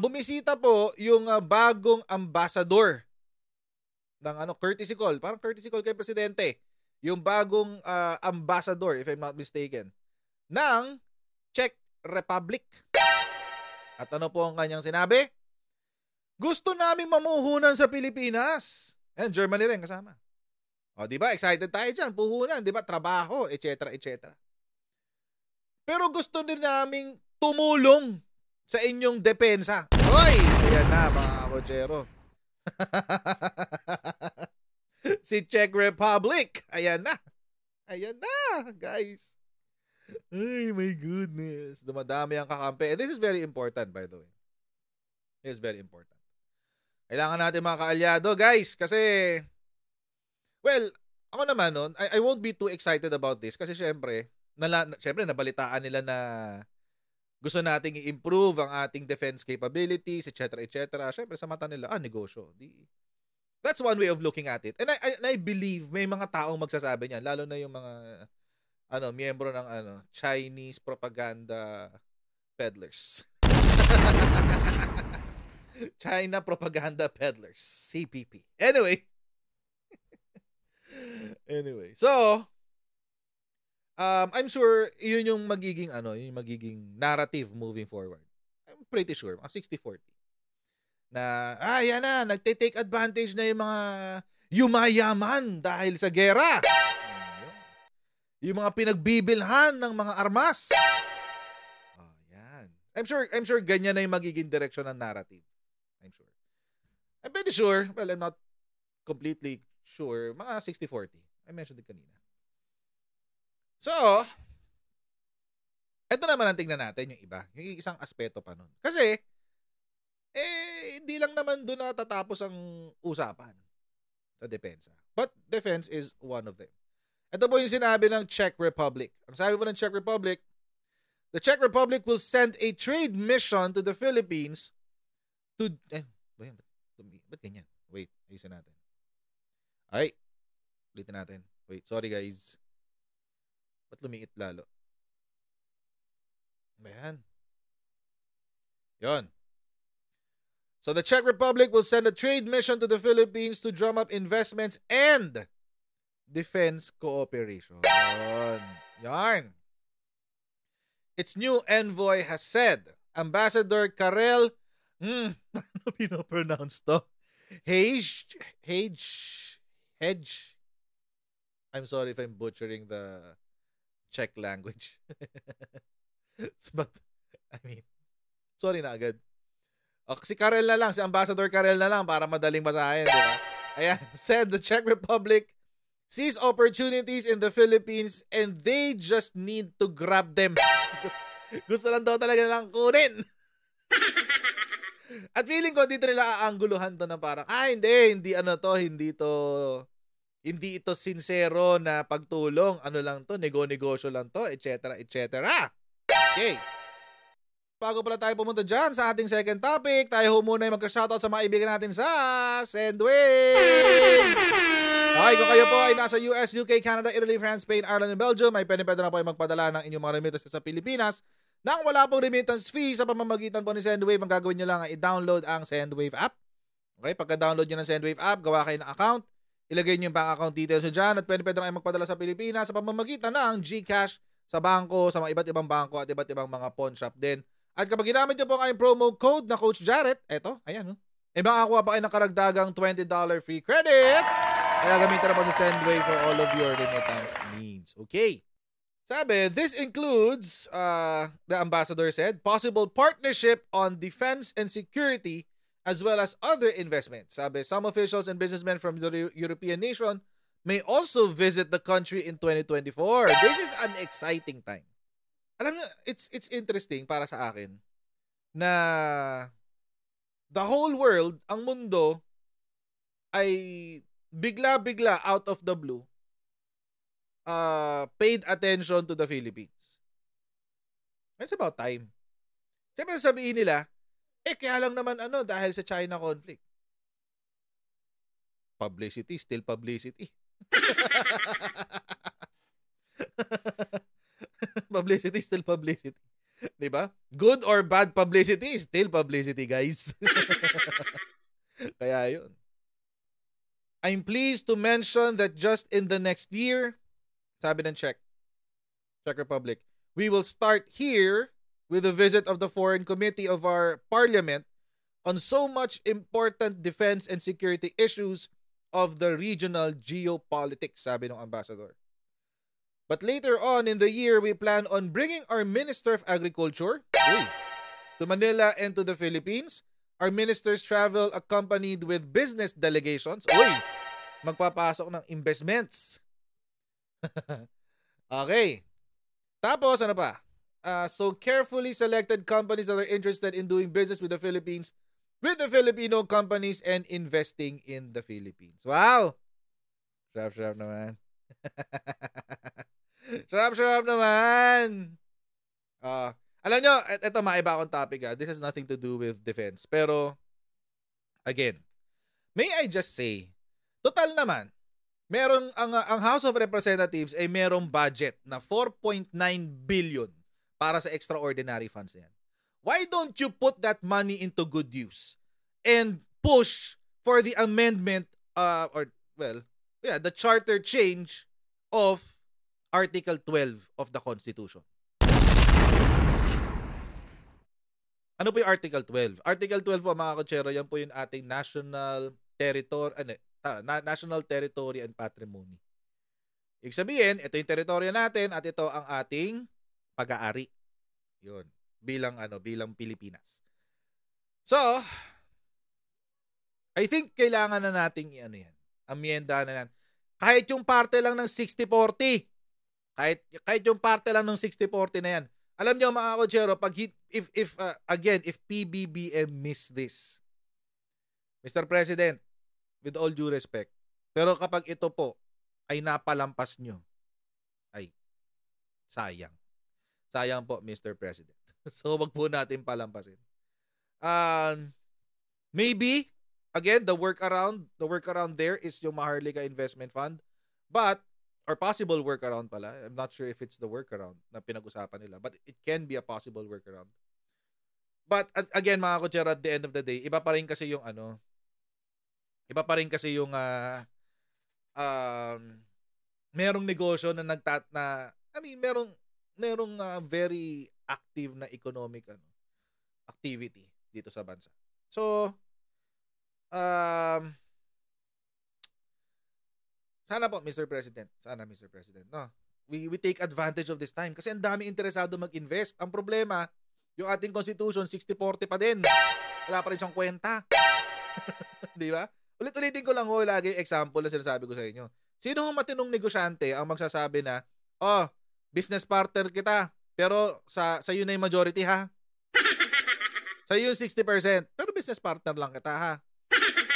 bumisita po yung bagong ambassador ng courtesy call. Parang courtesy call kay Presidente. Yung bagong ambassador, if I'm not mistaken, ng Czech Republic. At ano po ang kanyang sinabi? Gusto namin mamuhunan sa Pilipinas. And Germany rin kasama. O, di ba? Excited tayo dyan. Puhunan, di ba? Trabaho, etc. etc. Pero gusto din namin tumulong sa inyong depensa. Hoy! Ayan na, mga kotsero. Si Czech Republic. Ayan na. Ayan na, guys. Ay, my goodness. Dumadami ang kakampi. And this is very important, by the way. This is very important. Kailangan natin mga kaalyado, guys. Kasi, well, ako naman, no, I won't be too excited about this. Kasi syempre, nabalitaan nila na gusto nating i-improve ang ating defense capabilities, etc. etc. Syempre, sa mata nila, negosyo. That's one way of looking at it. And I believe may mga taong magsasabi niyan, lalo na yung mga miyembro ng Chinese propaganda peddlers. China Propaganda Peddlers, CPP. Anyway, so I'm sure yun yung magiging narrative moving forward. I'm pretty sure, mga 60-40. Na yan na, nagte-take advantage na yung mga yumayaman dahil sa gera. Yung mga pinagbibilhan ng mga armas. Yan. I'm sure ganyan na yung magiging direksyon ng narrative. I'm sure. I'm pretty sure. Well, I'm not completely sure. Mga 60-40. I mentioned it kanina. So, eto naman ang tingnan natin yung iba. Yung isang aspeto pa nun. Kasi, hindi lang naman doon natatapos ang usapan sa depensa. But defense is one of them. Ito po yung sinabi ng Czech Republic. Ang sabi po ng Czech Republic, the Czech Republic will send a trade mission to the Philippines to... ba't ganyan? Wait, ayusin natin. Ay, ulitin natin. Wait, sorry guys. Ba't lumiit lalo? Ayan. Yon. So the Czech Republic will send a trade mission to the Philippines to drum up investments and defense cooperation. Yarn. Its new envoy has said, Ambassador Karel, ano pinopronounce to? Hedge. I'm sorry if I'm butchering the Czech language. But, sorry na agad. Si Karel na lang, si Ambassador Karel na lang para madaling basahin, di ba? Ayan, said the Czech Republic sees opportunities in the Philippines and they just need to grab them. Gusto lang daw talaga nilang kunin. At feeling ko dito nila aanguluhan to na parang, hindi ito sincero na pagtulong, lang to, negosyo lang to, etc. etc. Okay. Bago pala tayo pumunta dyan sa ating second topic, tayo muna ay magka-shoutout sa mga ibigan natin sa Sendwave! Okay, kung kayo po ay nasa US, UK, Canada, Italy, France, Spain, Ireland, and Belgium, ay pwede na po ay magpadala ng inyong mga remittances sa Pilipinas nang wala pong remittance fee sa pamamagitan po ni Sendwave. Ang gagawin nyo lang ay i-download ang Sendwave app. Okay, pagka-download nyo ng Sendwave app, gawa kayo ng account, ilagay nyo yung bank account details nyo dyan at pwede na ay magpadala sa Pilipinas sa pamamagitan ng GCash sa bangko, sa mga iba't ibang bangko at iba't ibang mga pawn shop din. At kapag ginamit nyo po ang promo code na Coach Jarrett, eto, ayan, makakuha pa kayo ng karagdagang $20 free credit. Kaya gamitin na po sa Sendwave for all of your remittance needs. Okay. Sabi, this includes, the ambassador said, possible partnership on defense and security as well as other investments. Sabi, some officials and businessmen from the European nation may also visit the country in 2024. This is an exciting time. Alam niyo, it's interesting para sa akin na the whole world, ang mundo, ay bigla-bigla out of the blue paid attention to the Philippines. It's about time. Siyempre sabihin nila, kaya lang naman dahil sa China conflict. Publicity, still publicity. Publicity, still publicity. Di ba? Good or bad publicity, still publicity, guys. Kaya yun. I'm pleased to mention that just in the next year, sabi ng Czech Republic, we will start here with a visit of the Foreign Committee of our Parliament on so much important defense and security issues of the regional geopolitics, sabi ng ambassador. But later on in the year, we plan on bringing our Minister of Agriculture to Manila and to the Philippines. Our ministers travel accompanied with business delegations. Magpapasok ng investments. Okay. Tapos, ano pa? So carefully selected companies that are interested in doing business with the Philippines, with the Filipino companies and investing in the Philippines. Wow! Sharp naman. Sharp naman. Alam nyo, ito maiba akong topic. This has nothing to do with defense. Pero, again, may I just say, total naman, meron ang House of Representatives ay merong budget na 4.9 billion para sa extraordinary funds yan. Why don't you put that money into good use and push for the amendment the charter change of Article 12 of the Constitution. Ano po yung Article 12? Article 12 po mga kotsero, yan po yung ating national territory and patrimony. Ibig sabihin, ito yung teritoryo natin at ito ang ating pag-aari. Yun, bilang Pilipinas. So, I think kailangan na nating amyenda na yan. Kahit yung parte lang ng 60-40. Kahit yung parte lang ng 60-40 na yan. Alam niyo mga kotsero, if PBBM miss this, Mr. President, with all due respect, pero kapag ito po ay napalampas nyo, ay sayang. Sayang po, Mr. President. So, wag po natin palampasin. Maybe, again, the workaround there is yung Maharlika Investment Fund, or possible workaround pala. I'm not sure if it's the workaround na pinag-usapan nila, but it can be a possible workaround. But again, mga kotsero, at the end of the day, iba pa rin kasi yung merong negosyo na merong very active na economic activity dito sa bansa. So, sana po, Mr. President. No? We take advantage of this time kasi ang dami interesado mag-invest. Ang problema, yung ating constitution, 60-40 pa din. Wala pa rin siyang kwenta. Di ba? Ulit-ulitin ko lang lagi example na sinasabi ko sa inyo. Sino ang matinong negosyante ang magsasabi na, business partner kita, pero sa iyo na yung majority ha? Sa iyo yung 60%, pero business partner lang kita ha?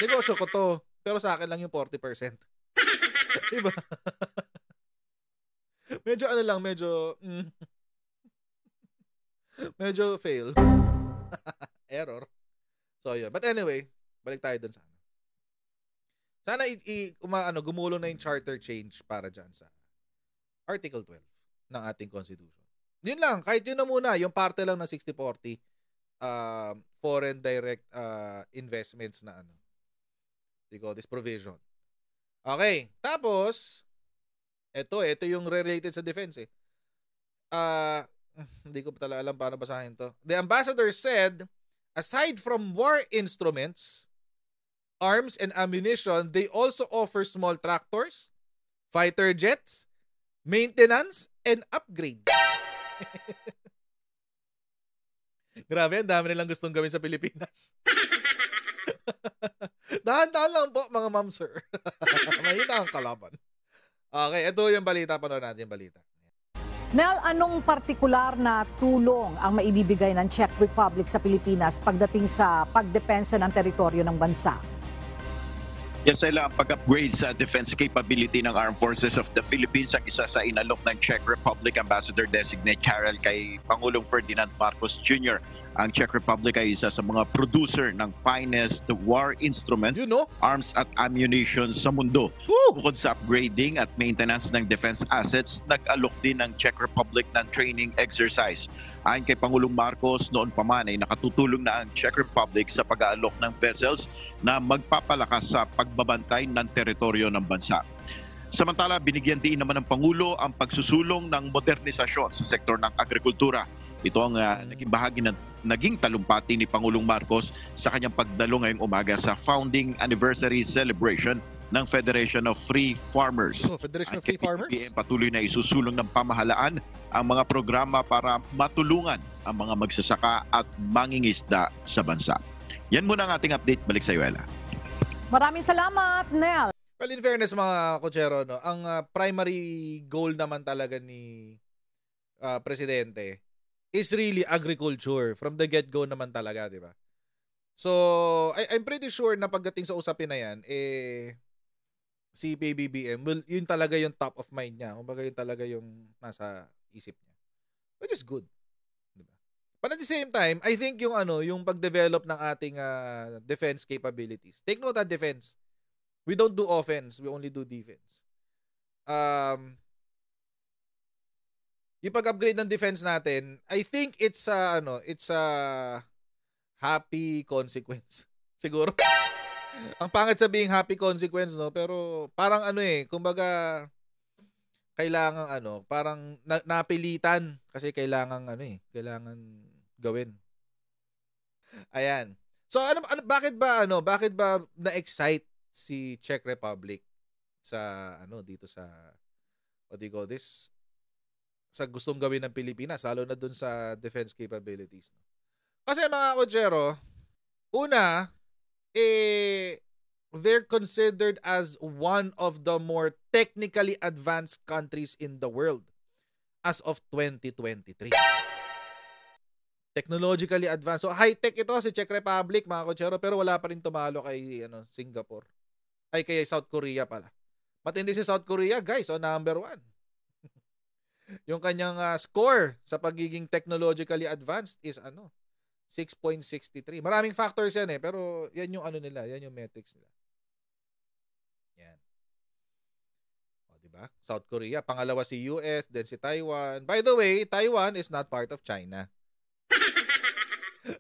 Negosyo ko to, pero sa akin lang yung 40%. Diba? medyo fail. Error. So yun. But anyway, balik tayo dun sa sana gumulong na yung charter change para dyan sa Article 12 ng ating Constitution. Yun lang, kahit yun na muna, yung parte lang ng 60-40 foreign direct investments na this provision. Okay, tapos ito yung related sa defense hindi ko pa talaga alam paano basahin to. The ambassador said, aside from war instruments, arms and ammunition, they also offer small tractors, fighter jets, maintenance, and upgrades. Grabe, ang dami nilang gustong gawin sa Pilipinas. Dahan-dahan lang po, mga ma'am, sir. Mahina ang kalaban. Okay, ito yung balita. Panood natin yung balita. Nel, anong partikular na tulong ang maibibigay ng Czech Republic sa Pilipinas pagdating sa pagdepensa ng teritoryo ng bansa? Yes, Ella, ang pag-upgrade sa defense capability ng Armed Forces of the Philippines ang isa sa inalok ng Czech Republic Ambassador Designate Karel kay Pangulong Ferdinand Marcos Jr. Ang Czech Republic ay isa sa mga producer ng finest war instruments, You know? arms at ammunition sa mundo. Woo! Bukod sa upgrading at maintenance ng defense assets, nag-alok din ng Czech Republic ng training exercise. Ayon kay Pangulong Marcos, noon pa man ay nakatutulong na ang Czech Republic sa pag-aalok ng vessels na magpapalakas sa pagbabantay ng teritoryo ng bansa. Samantala, binigyan din naman ng Pangulo ang pagsusulong ng modernisasyon sa sektor ng agrikultura. Ito ang naging bahagi ng naging talumpati ni Pangulong Marcos sa kanyang pagdalo ngayong umaga sa founding anniversary celebration ng Federation of Free Farmers. Federation of Free Farmers? PBBM patuloy na isusulong ng pamahalaan ang mga programa para matulungan ang mga magsasaka at mangingisda sa bansa. Yan muna ang ating update. Balik sa iyo, Ella. Maraming salamat, Nel. Well, in fairness mga kotsero, no, ang primary goal naman talaga ni Presidente is really agriculture. From the get-go naman talaga, di ba? So, I'm pretty sure na pagdating sa usapin na yan, si PBBM, well, yun talaga yung top of mind niya. Kumbaga yun talaga yung nasa isip niya. Which is good. Di ba? But at the same time, I think yung yung pag-develop ng ating defense capabilities. Take note of defense. We don't do offense, we only do defense. Yung pag-upgrade ng defense natin, I think it's a happy consequence. Siguro. Ang pangit sabihing happy consequence, no? Pero parang kumbaga kailangan parang napilitan kasi kailangan gawin. Ayan. So bakit ba na-excite si Czech Republic sa dito sa what do you call this? Sa gustong gawin ng Pilipinas, lalo na dun sa defense capabilities. Kasi mga kotsero, una, they're considered as one of the more technically advanced countries in the world as of 2023. Technologically advanced. So high-tech ito si Czech Republic, mga kotsero, pero wala pa rin tumalo kay Singapore. Ay, kay South Korea pala. Matindi si South Korea, guys, number 1. Yung kanyang score sa pagiging technologically advanced is 6.63. Maraming factors yan pero yan yung nila, yan yung metrics nila. Yan. O, diba? South Korea, pangalawa si US, then si Taiwan. By the way, Taiwan is not part of China.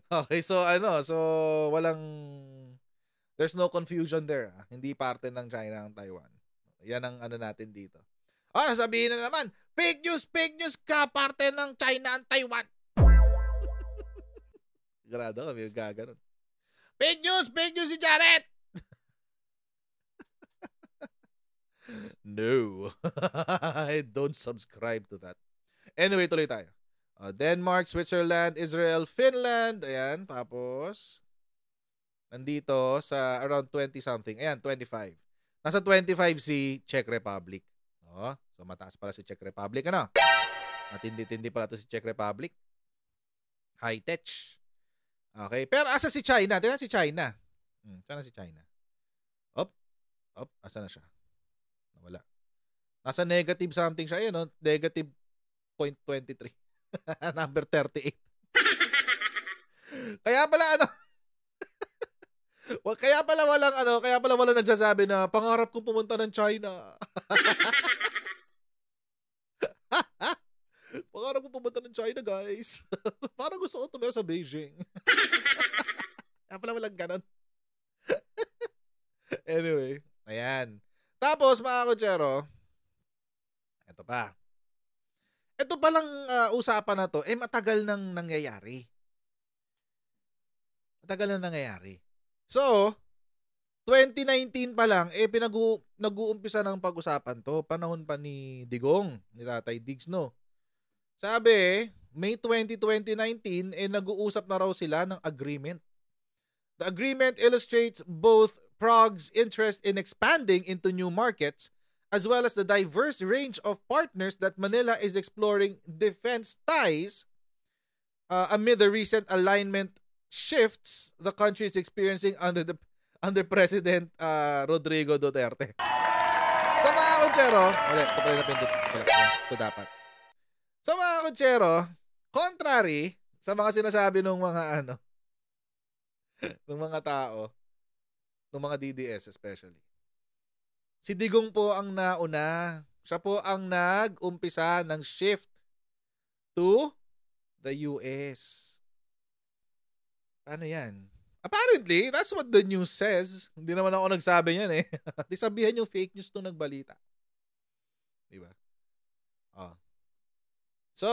Okay, so there's no confusion there. Hindi parte ng China ang Taiwan. Yan ang natin dito. Sabihin na naman, fake news ka, parte ng China ang Taiwan. Grado kami gaganon. Fake news si Jared. No. I don't subscribe to that. Anyway, tuloy tayo. Denmark, Switzerland, Israel, Finland. Ayan, tapos nandito sa around 20-something. Ayan, 25. Nasa 25 si Czech Republic. So mataas pala si Czech Republic, matindi-tindi pala to si Czech Republic. High-tech. Okay, pero asa si China? Tingnan si China. Saan na si China? Asa na siya? Nawala. Nasa negative something siya, negative 0.23. Number 38. Kaya pala kaya pala walang nagsasabi na pangarap kong pumunta ng China. Pangarap kong pumunta ng China, guys. Parang gusto ko tumira sa Beijing. Kaya pala walang ganon. Anyway, ayan. Tapos mga kotsero, ito pa. Ito palang usapan na to, matagal nang nangyayari. So, 2019 pa lang, nag-uumpisa ng pag-usapan to. Panahon pa ni Digong, ni Tatay Diggs, no? Sabi, May 20, 2019, nag-uusap na raw sila ng agreement. The agreement illustrates both Prague's interest in expanding into new markets as well as the diverse range of partners that Manila is exploring defense ties amid the recent alignment shifts the country is experiencing under President Rodrigo Duterte. Sa mga kutsero, ito pala napindot. Ito dapat. Sa mga kutsero, contrary sa mga sinasabi ng mga ng mga tao, ng mga DDS especially. Si Digong po ang nauna. Siya po ang nag-umpisa ng shift to the US. Ano yan? Apparently, that's what the news says. Hindi naman ako nagsabi niyan eh. Di sabihan yung fake news to nagbalita. Diba? Oh. So,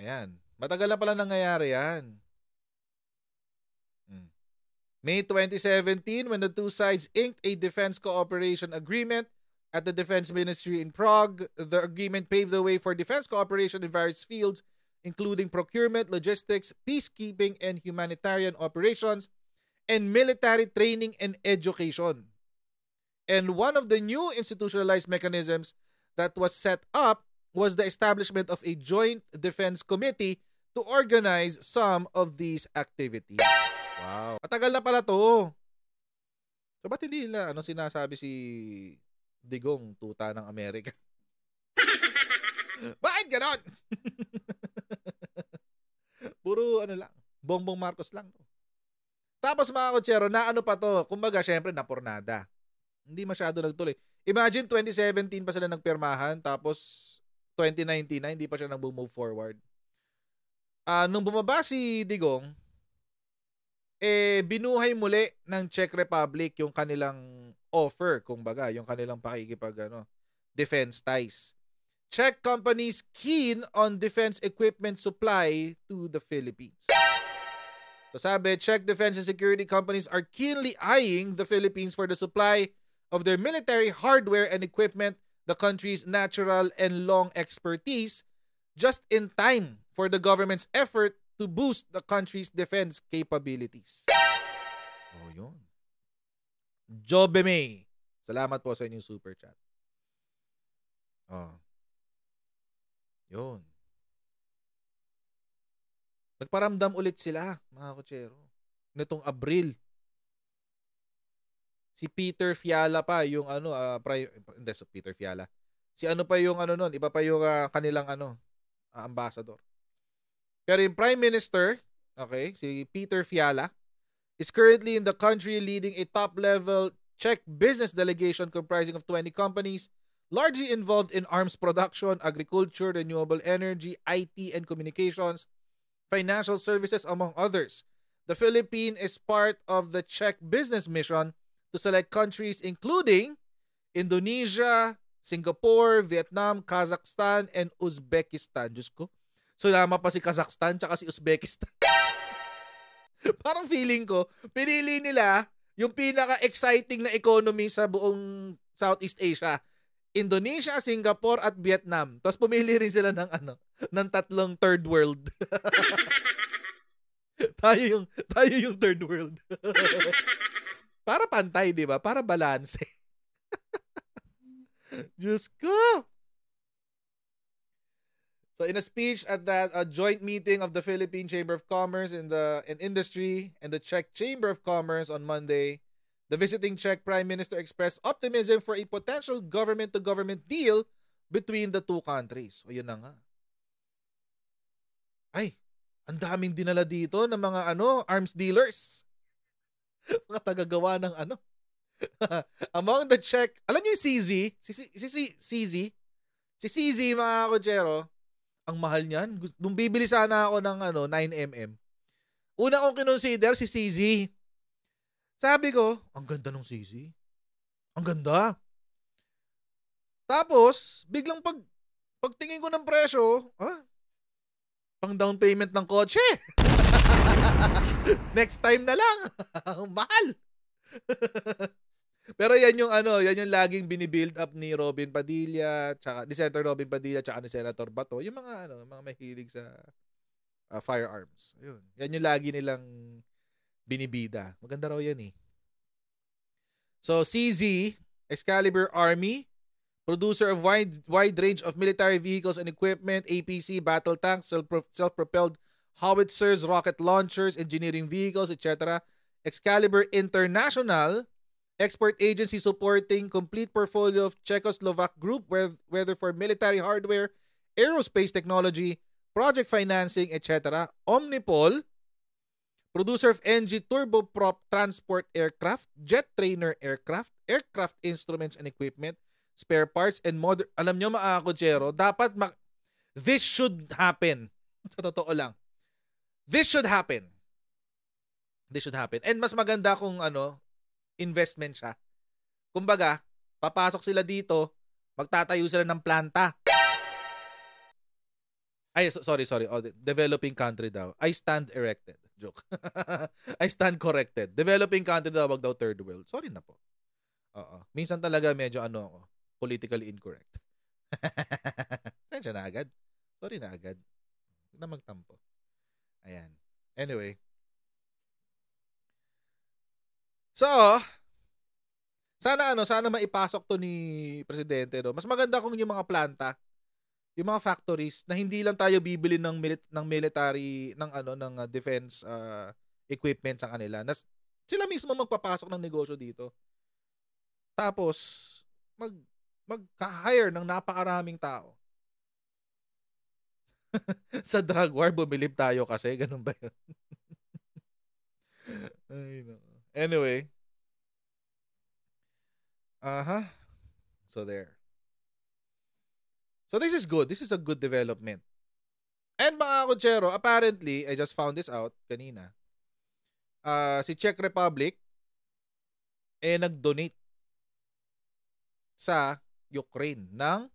ayan. Matagal na pala nangyayari yan. May 2017, when the two sides inked a defense cooperation agreement at the Defense Ministry in Prague, the agreement paved the way for defense cooperation in various fields, including procurement, logistics, peacekeeping and humanitarian operations, and military training and education. And one of the new institutionalized mechanisms that was set up was the establishment of a joint defense committee to organize some of these activities. Wow. Matagal na pala to. So, ba't hindi nila sinasabi si Digong tuta ng Amerika? Bakit ganon? Puro lang. Bongbong Marcos lang. Tapos mga kotsero, na pa to? Kumbaga, syempre, napurnada. Hindi masyado nagtuloy. Imagine, 2017 pa sila nagpirmahan, tapos 2019 na, hindi pa siya nag-move forward. Nung bumaba si Digong, binuhay muli ng Czech Republic yung kanilang offer, kumbaga, yung kanilang pakikipag defense ties. Czech companies keen on defense equipment supply to the Philippines. So sabi, Czech defense and security companies are keenly eyeing the Philippines for the supply of their military hardware and equipment, the country's natural and long expertise, just in time for the government's effort to boost the country's defense capabilities. Oh, yun. Jobe May. Salamat po sa inyong super chat. Oh. Yun. Nagparamdam ulit sila, mga kotsero. Nitong Abril. Si Peter Fiala pa, yung hindi, so Peter Fiala. Si pa yung nun, iba pa yung kanilang ambassador. Pero yung Prime Minister, okay, si Peter Fiala, is currently in the country leading a top-level Czech business delegation comprising of 20 companies, largely involved in arms production, agriculture, renewable energy, IT and communications, financial services, among others. The Philippines is part of the Czech business mission to select countries including Indonesia, Singapore, Vietnam, Kazakhstan, and Uzbekistan. Diyos ko. So, nama pa si Kazakhstan tsaka si Uzbekistan. Parang feeling ko, pinili nila yung pinaka-exciting na economy sa buong Southeast Asia. Indonesia, Singapore, at Vietnam. Tapos pumili rin sila ng tatlong third world. tayo yung third world. Para pantay, di ba? Para balance. Diyos ko! So in a speech at that joint meeting of the Philippine Chamber of Commerce and Industry and the Czech Chamber of Commerce on Monday, the visiting Czech Prime Minister expressed optimism for a potential government-to-government deal between the two countries. O yun na nga. Ay, ang daming dinala dito ng mga arms dealers. Mga tagagawa ng Among the Czech, alam niyo yung CZ? Si CZ, mga kotsero, ang mahal niyan. Nung bibili sana ako ng 9mm. Una kong kinonsider si CZ. Sabi ko, ang ganda ng CZ. Ang ganda. Tapos, biglang pagtingin ko ng presyo, pang down payment ng kotse. Next time na lang. Mahal. Pero yan yung laging binibuild up ni Robin Padilla, tsaka ni Senator Robin Padilla, tsaka ni Senator Bato, yung mga mga mahilig sa firearms. Ayun. Yan yung lagi nilang binibida. Maganda raw yan eh. So CZ, Excalibur Army, producer of wide range of military vehicles and equipment, APC, battle tanks, self-propelled howitzers, rocket launchers, engineering vehicles, etc. Excalibur International, export agency supporting complete portfolio of Czechoslovak group, whether for military hardware, aerospace technology, project financing, etc. Omnipol, producer of NG turboprop transport aircraft, jet trainer aircraft, aircraft instruments and equipment, spare parts, and modern. Alam nyo mga kutsero, dapat this should happen. Sa totoo lang. This should happen. This should happen. And mas maganda kung investment siya. Kumbaga, papasok sila dito, magtatayo sila ng planta. Ay, sorry. Oh, developing country daw. I stand erected. Joke. I stand corrected. Developing country daw, wag daw third world. Sorry na po. Oo. Minsan talaga medyo politically incorrect. Sensya na agad. Sorry na agad. Huwag na magtampo. Ayan. Anyway. So, sana maipasok to ni presidente, no. Mas maganda kung yung mga planta, yung mga factories na hindi lang tayo bibili ng military ng defense equipment sa kanila. Sila mismo magpapasok ng negosyo dito. Tapos mag-hire ng napakaraming tao. Sa drug war bumilib tayo kasi ganun ba 'yun? Ay, no. Anyway. So there. So this is good. This is a good development. And mga kutsero, apparently, I just found this out kanina. Si Czech Republic nag-donate sa Ukraine ng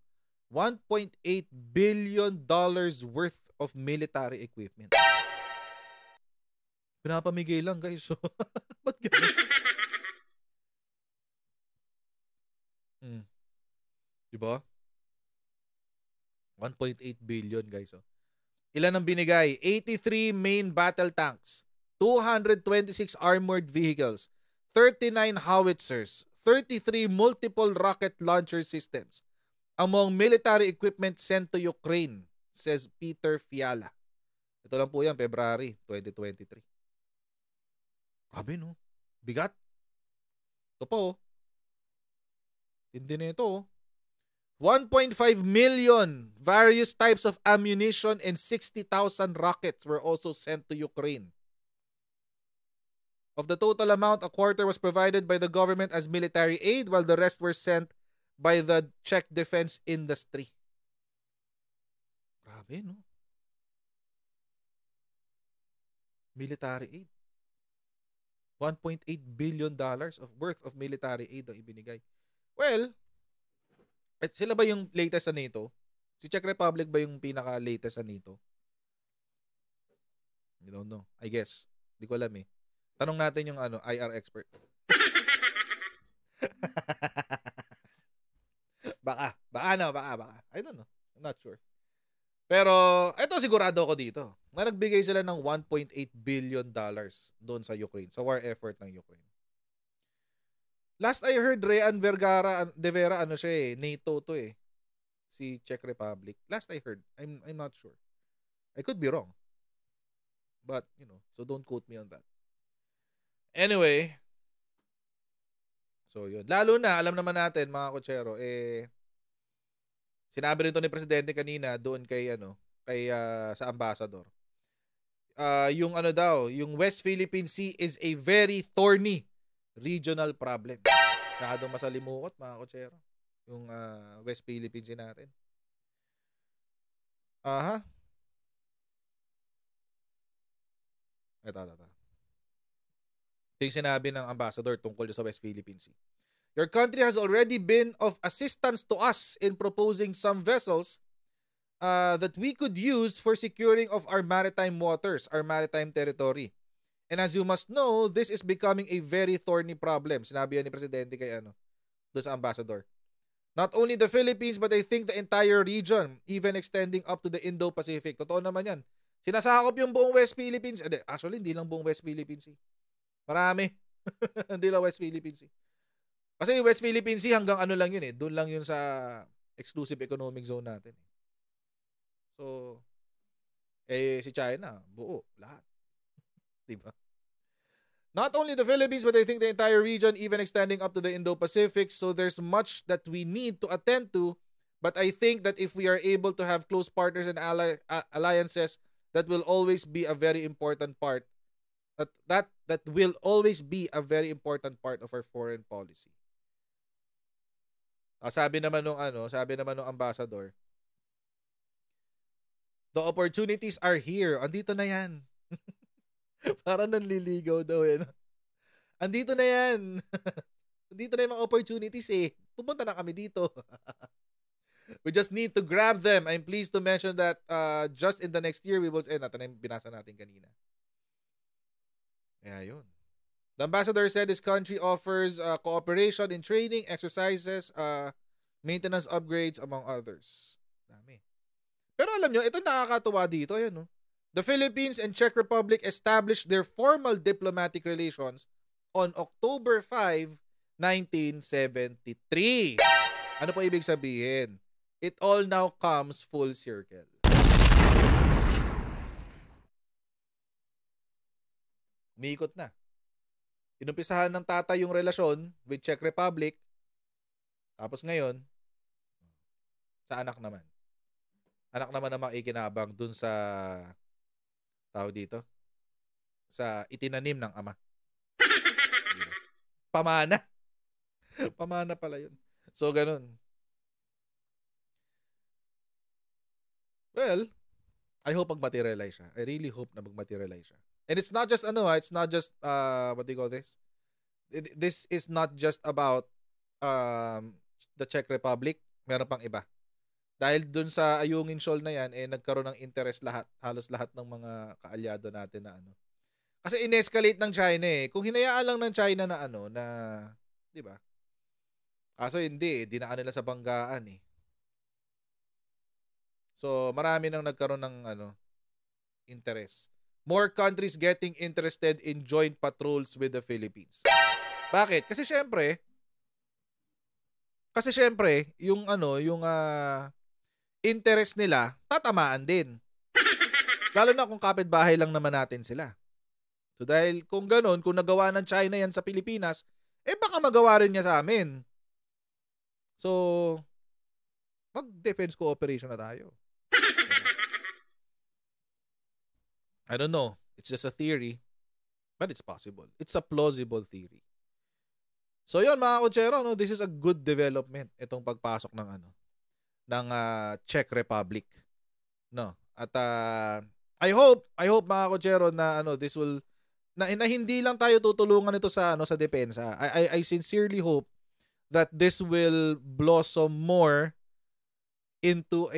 $1.8 billion worth of military equipment. Pinapamigay lang, guys. So, ba't ganun? Diba? 1.8 billion, guys. Oh. Ilan ang binigay? 83 main battle tanks, 226 armored vehicles, 39 howitzers, 33 multiple rocket launcher systems among military equipment sent to Ukraine, says Peter Fiala. Ito lang po yan, February 2023. Grabe, no? Bigat. Ito po. Hindi na ito. 1.5 million various types of ammunition and 60,000 rockets were also sent to Ukraine. Of the total amount, a quarter was provided by the government as military aid, while the rest were sent by the Czech defense industry. Grabe, no? Military aid. $1.8 billion of worth of military aid ang ibinigay. Well, sila ba yung latest sa NATO? Si Czech Republic ba yung pinaka-latest sa NATO? I don't know. I guess. Hindi ko alam eh. Tanong natin yung IR expert. Baka. I don't know. I'm not sure. Pero, eto sigurado ako dito. Na nagbigay sila ng $1.8 billion doon sa Ukraine. Sa war effort ng Ukraine. Last I heard, Rean Vergara de Vera, siya NATO to eh. Si Czech Republic. Last I heard. I'm not sure. I could be wrong. But, so don't quote me on that. Anyway, so yun. Lalo na, alam naman natin, mga kutsero, sinabi rin to ni Presidente kanina doon kay sa ambassador. Yung yung West Philippine Sea is a very thorny regional problem. Masyadong masalimuot, mga kutsero. Yung West Philippine Sea natin. Ito. Ito yung sinabi ng ambassador tungkol sa West Philippine Sea. Your country has already been of assistance to us in proposing some vessels that we could use for securing of our maritime waters, our maritime territory. And as you must know, this is becoming a very thorny problem. Sinabi yan ni Presidente kay doon sa ambassador. Not only the Philippines, but I think the entire region, even extending up to the Indo-Pacific. Totoo naman yan. Sinasakop yung buong West Philippines. Actually, hindi lang buong West Philippines. Marami. Hindi lang West Philippine Sea. Kasi yung West Philippine Sea hanggang lang yun eh. Doon lang yun sa exclusive economic zone natin. So, si China, buo, lahat. Diba? Not only the Philippines, but I think the entire region, even extending up to the Indo-Pacific. So there's much that we need to attend to But I think that if we are able to have close partners and alliances, that will always be a very important part. That will always be a very important part of our foreign policy. Sabi naman nung ambassador, the opportunities are here. Andito na yan. Parang nanliligaw daw eh. Andito na yan. Andito na yung mga opportunities eh. Pupunta na kami dito. We just need to grab them. I'm pleased to mention that just in the next year, we will... natin na yung binasa natin kanina. Yeah, yun. The ambassador said his country offers cooperation in training, exercises, maintenance upgrades, among others. Dami. Pero alam nyo, ito nakakatuwa dito. Ayan, no? The Philippines and Czech Republic established their formal diplomatic relations on October 5, 1973. Ano po ibig sabihin? It all now comes full circle. Umiikot na. Inumpisahan ng tatay yung relasyon with Czech Republic. Tapos ngayon, sa anak naman. Anak naman na makikinabang dun sa tao dito. Sa itinanim ng ama. Pamana. Pamana pala yun. So, ganun. Well, I hope mag-materialize siya. I really hope na mag-materialize siya. And it's not just it's not just what do you call this? This is not just about the Czech Republic, meron pang iba. Dahil dun sa Ayungin Shoal na yan, nagkaroon ng interest halos lahat ng mga kaalyado natin na Kasi in-escalate ng China eh. Kung hinayaan lang ng China na di ba? Kaso hindi, dinaan nila sa banggaan eh. So, marami nang nagkaroon ng interest. More countries getting interested in joint patrols with the Philippines. Bakit? Kasi syempre, yung interest nila tatamaan din. Lalo na kung kapitbahay lang naman natin sila. So dahil kung ganoon, kung nagawa ng China yan sa Pilipinas, baka magawa rin niya sa amin. So, mag-defense cooperation na tayo. I don't know. It's just a theory. But it's possible. It's a plausible theory. So yun mga kutsero, this is a good development itong pagpasok ng Czech Republic. No. At I hope mga kutsero na this will na hindi lang tayo tutulungan ito sa depensa. I sincerely hope that this will blossom more into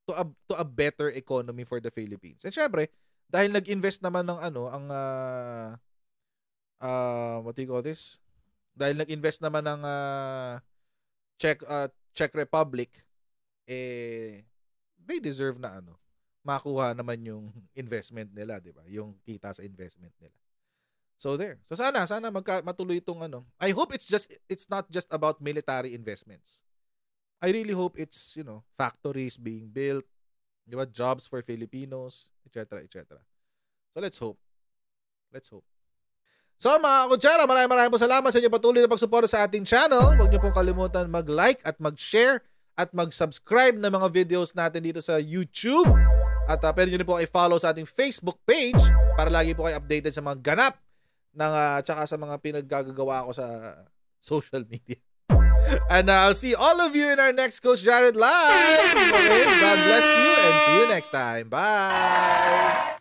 to a better economy for the Philippines. And syempre, dahil nag-invest naman ng what do you call this? Dahil nag-invest naman ng Czech Republic, they deserve na makuha naman yung investment nila, di ba? Yung kita sa investment nila. So there. So sana matuloy itong I hope it's not just about military investments. I really hope it's, factories being built, diba, jobs for Filipinos, etc., etc. So let's hope. So mga kutsara, maraming po salamat sa inyong patuloy na pagsuporta sa ating channel. Huwag niyo pong kalimutan mag-like at mag-share at mag-subscribe na mga videos natin dito sa YouTube. At pwede niyo po i-follow sa ating Facebook page para lagi po kayo updated sa mga ganap tsaka sa mga pinaggagawa ko sa social media. And I'll see all of you in our next Coach Jared Live. Okay, God bless you and see you next time. Bye!